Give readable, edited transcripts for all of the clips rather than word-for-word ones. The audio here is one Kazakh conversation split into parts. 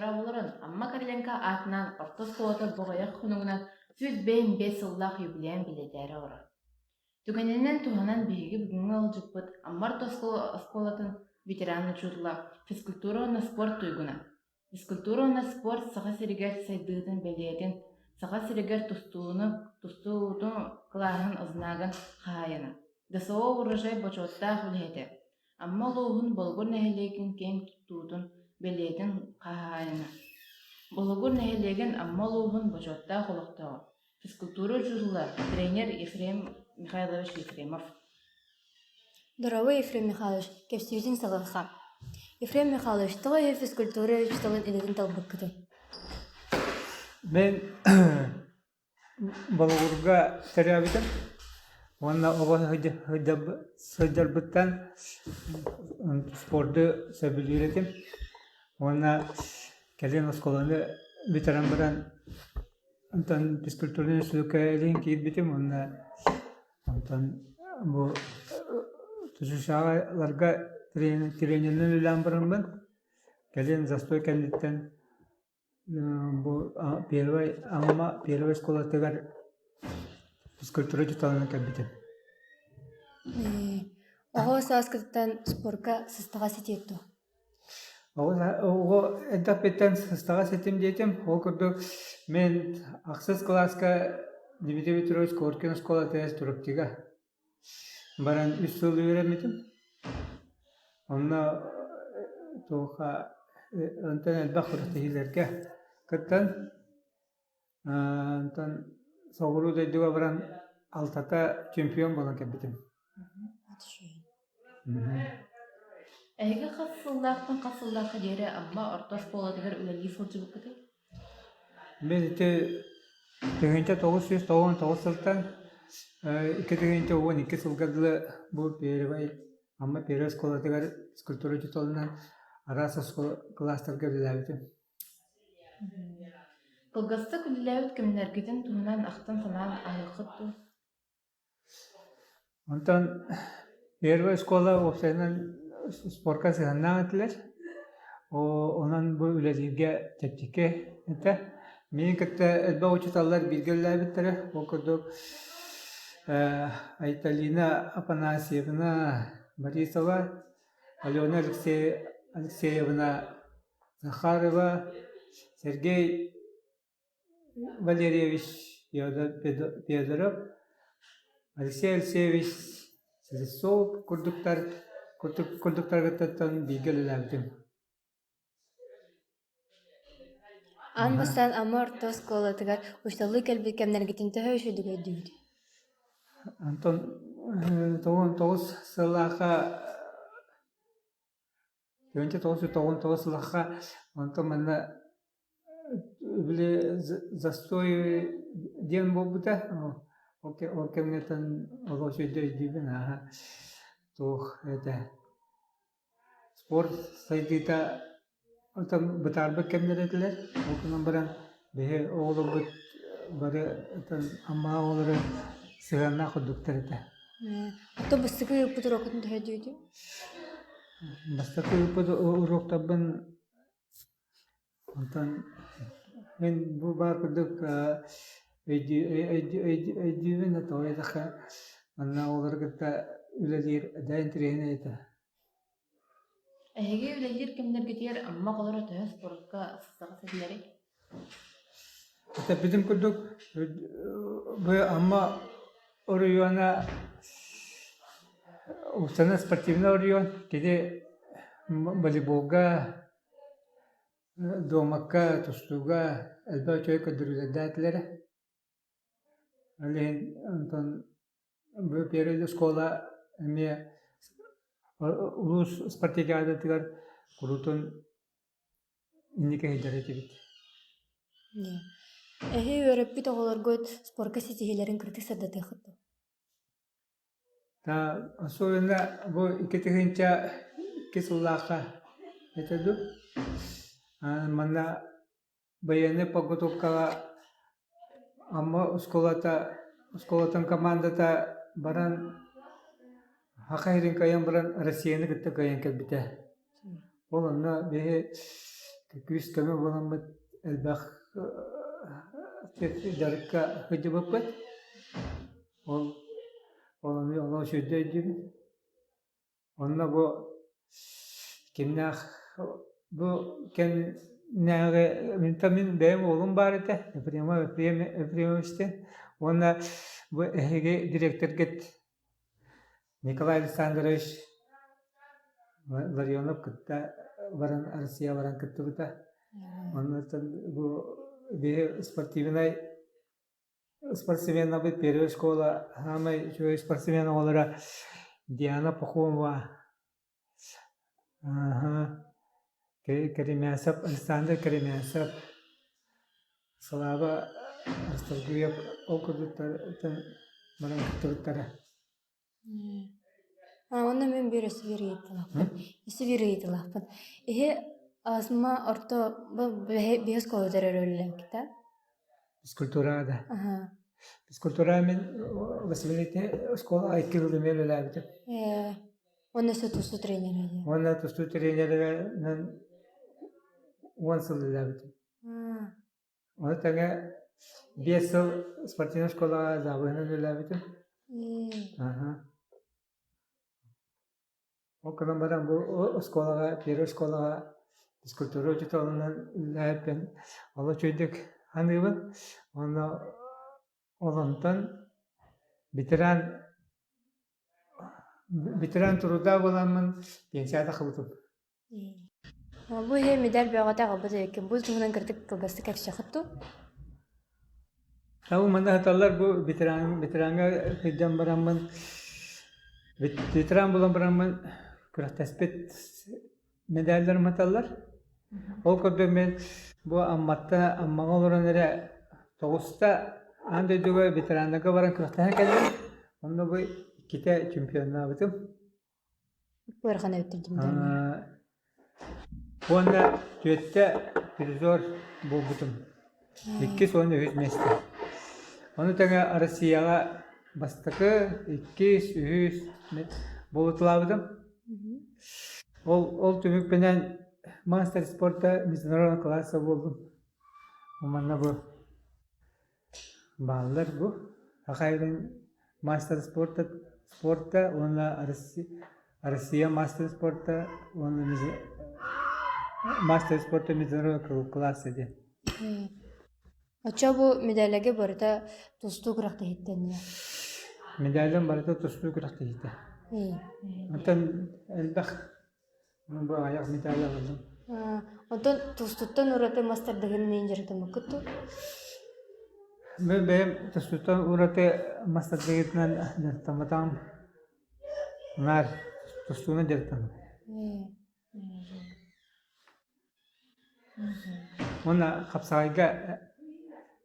тора буларын, amma Karilenka atынан орто сколата боғаяқ хунугунан сүз бейн бес ыллақ юбилеен билетері ора. Түгененен туһанан биһиги бүгүнгө алжыппыт, аммар сколатын ветераны чутла физкультура на спорт туйгуна. Физкультура на спорт саха сиригер сайдыытын белиэтин, саха сиригер тустуутун клааһын ызнааган хаайана. Дасоо урожай бочоттаах үлэһэтэ. Амма луухун болгур нэһилиэгин кем туутун белиэтин хаайана. Болгур нэһилиэгин амма луухун бочоттаах олохтоҕо. Физкультура чутла тренер Ефрем Михайлович Ефремов. Здорово, Ефрем Михайлович, кепсибитин салалха. Ефрем Михайлович, тоҕо физкультура үчталын илетін талбыккыты. Мен балгурга терябитим. Онна оба сыдырбыттан спорты сөбүлүретим. Онна келен осколаны ветеран баран антан физкультурны сүлөкөлүн кийбитим. Онтан бу тушушааларга тренерден үлән барамын. Келен застой кәллеттен бу первый школа тегар физкультура чуталына кәбитим. Оҕо сааскыттан спортка сыстаға сетиетту. Ого этапеттен сыстаға сетим дейтим. Ол күрдік мен ақсыз класска Дмитрий Петрович Коркин школа тегас туруптига. Баран 3 жыл үйренметим. Онна тоға антан әлбақ құрықтығылерге кыттан антан соғыру дайдыға баран алтата чемпион болан кәбітім. Эйге қасыллақтың жері амма орто сколадыгар үләлі сылжы бұққыды? Мен ете 1999 сылтан 2012 сылғадылы бұл перевай амма первый сколадыгар физкультура чуталынан араса кластарға біләбітім. Кылгасты күліләуіт кімнергетін туынан ақтан санан ағықытту? Онтан первая школа опсайынан спортқа сығаннан әтілер. Онан бұл үләзерге тәптеке әті. Мен кітті әлбә учиталар білгеләбіттірі. Ол күрдік Айталина Апанасьевна Борисова, Алена Алексеевна Захарова, Сергей Валерьевич Федоров, Алексей Алексеевич Селесов, курдуктар гаттан билгелеләбдим. Ан бастан амма орто сколатыгар үчталы кэлбит кэмнергитин төһө үшүдүгө дүйдү. Антон тоғыз сылаға Önce toğun sılakka ondan bana bile zastoy diyen bu da o kemnetten o şey değil ha toh spor sayıda ondan betarbe kemneretler o numberan behe oğlu bu böyle ama oğlu sırana kudukterete. Автобустыгы ыппыт урокутун төһө дүйдү. Бастакы ыппыт уроктабын онтан мен бу бар кудук өйдүбүн атойдака анна оларгыта үлелер дайын тренер эте. Эйге үләлер кімнергетер амма қолары төһө спортқа сыстаға сәділері? Это bizim kuduk bu amma района установлена спортивный район, где волейболга, домака, тустуга, элбэ человека друзья. Алин Антон был первый школа, мне улус спартакиада тигар крутон индика хидарете. Өрөппүт оголоргот спортка сетихилерин кырдык сардаты хытты. Та особенно бу икетихинча кисуллаха этеду. Мана баяны подготовкала amma школатан командата баран хакайрин каян баран Россияны кытта каян келбите. Ол онна бе Küs kömür bulanmıt elbaq darıkka hıcı bıpпыт. Onu şöyle edeyim. Onunla bu kimnah bu ken nege mintamin benim oğlum var ete. Efrema işte. Onunla bu ehege direktör git. Nikolay Alexandrovich Larionov kıtta varan Arsiya varan kıttı bıta. Ondan bu bir спортсмен быть первая школа, самая еще спортсмен олара Диана Пахомова, Каремясов, Александр Каремясов, Слава Астаргуев, окудуттар баран кыттыбыттара. Онна мен бир эсвирейтлахпын. Асма орто биос колдер өрөлөкта. Физкультурада. Ага. Физкультура мен воспитание школа айкылды мен өләбитим. Онна сутусу тренер. Онна тусту тренерлеринен онсыл өләбитим. Оны тәңе 5 жыл спортивный школага забыгынан өләбитим. Окынан баран бу школага, первый школага физкультура учителинен өләбитим. Ала чөйдүк аныбын. Оны олонтон битиран туруда боламын пенсияда кылдым. Бу медаль бягата габыды экен. Бу тугунан кырдык кылбасты кепшахытту. Тау манда хаталар бу битиранга кыйдан барамын. Битиран болан барамын. Күрәктәспет медальләр маталлар. Ол көбе мен бу аммага олоранера тогуста анда жүгө битиранга баран күрәктәһә келдим. Онда бу ките чемпионна битим. Баргана өттүм. Онда төттә призер булдым. 2 соны үзмәсте. Оны тәңә Россияга бастыкы 200 булытлабыдым. Ол түмүк менен мастер спорта международный класса болдум. Уманна бу балдар бу. Акайдын мастер спорта, оны Россия мастер спорта, оны мастер спорта международный класса де. Ача бу медальге барыта тусту кыракта хиттен. Медальден барыта тусту кыракта хитте. Антан элбах бу аяк медаль алдым. Онтон тустуттан ураты мастerdыгын ненжердим кытту. Мен тустуттан ураты мастerdыгынан жартаматам. Нар тустуна жартам. Оны капсайга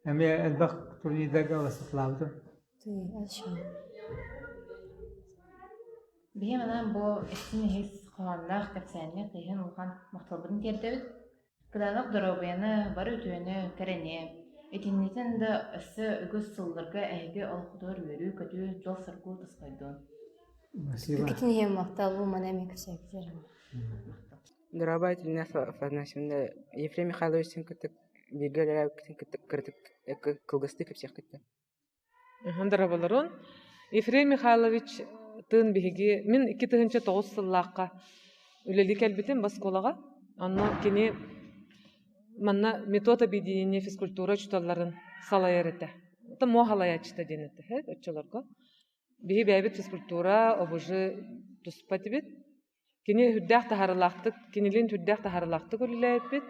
эме элбах турнирдага васытлабды. Бихем анан бу эсин хис кыланнах кепсәнне кыйын улган макталбын тердебит. Кыдалык дробыны бар өтүнө керене. Этиннитен да өссө үгүс сылдырга әйге алкудор өрү көтү жол сыргуу тускайдын. Спасибо. Китин ем мактал бу мана мексектер. Дорабайт меня фанасында Ефрем Михайлович сен кеттик биргелер кеттик кылгысты кеп сехкетти. Дорабаларон Ефрем Михайлович тын биги мен 2009 сыллакка үлелик элбитим басколага. Анна кини манна метод объединения физкультура чуталларын салаярыта. Это мохалаячта денете, очолорго. Биги бәбит физкультура обужы туспатибит. Кини хүддәк тахарлактык, кинилин хүддәк тахарлактык үлеләйбит.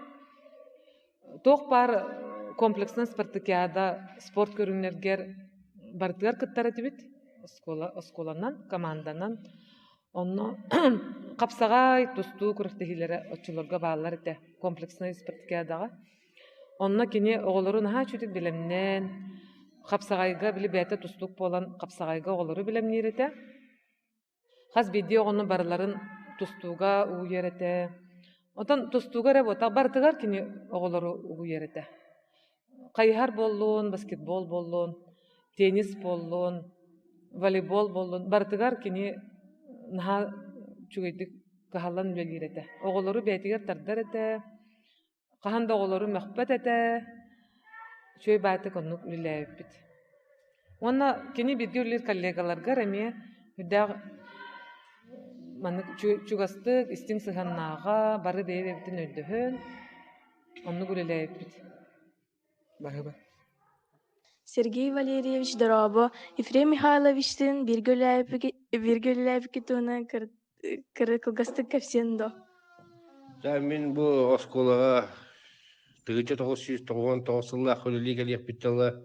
Тоқ бар комплексный спартакиада спорт көрүннәргәр бардылар кыттары дибит. Осколанан, команданан. Онно капсагай тусту күрәктәһиләре очолорга баалар ите комплексный спартакиадага. Онно кини оголорун ха чүтик билемнен капсагайга били бәтә тустук болан капсагайга оголору билемнирете. Хас бидди огону барларын тустуга уйерете. Отан тустуга работа бардыгар кини оголору уйерете. Кайхар боллун, баскетбол боллун, теннис боллун, волейбол боллун бардыгар кини наха чугайдык кахалан үлелирете. Оголору бәтигер тардар ете. Qahan da oğulları möhbet ete. Şöy batık onu lüleybit. Ona kini bir görülür kollegalarga remiye hüda manık çugastık istin sıhannağa barı beyebtin öldühün onu lüleybit. Барыба. Сергей Валерьевич Доробо Ефрем Михайловичтин биргөләйпики туна кырыкылгастык кепсендо. Мен bu осколага тыгыча 999 сылла хөлли келип биттала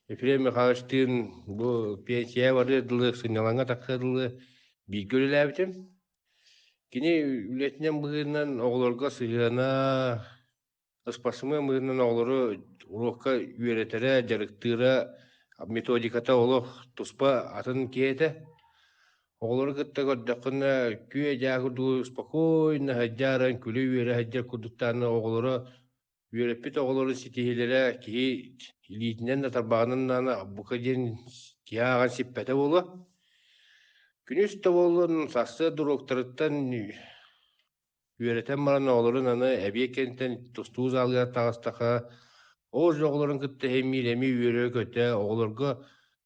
Ефрем Михайловичтин bu пенсия бары дылы сыналаңа такыдылы бигөлләбитим. Кини үлетнен быгынан оглорга сыгына ыспасымы быгынан оглору урокка үйрөтере жарыктыра методиката олох туспа атын киете. Оглор гытта гордакына күе жагырду спокойно хаджаран күлү үйрө хаджар курдуктаны оглору үйрөппит оглорун ситихилере ки илитинен да тарбаганын букаден кияган сиппете болу. Күнүс да болун сасы дуроктарыттан үйрөтен баран оглорун аны эбиекенттен тустууз алгар тагыстака оз оглорун кытта хемми үйрө көтө оглорго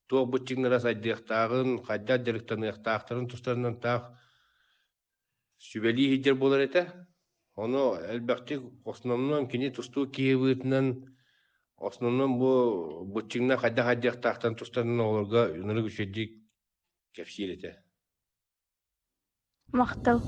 туох бутчиңнара сайдыактаагын хайдаа дырыктаныактаактарын тустарынан таах сүбели хиджер болар эте. Ону элбекти основном кини тустуу киебытынан основном бу бутчиңна хайдыактаактарын тустарынан оглорго үнөрү күчөдик кепсиир эте. Мактал.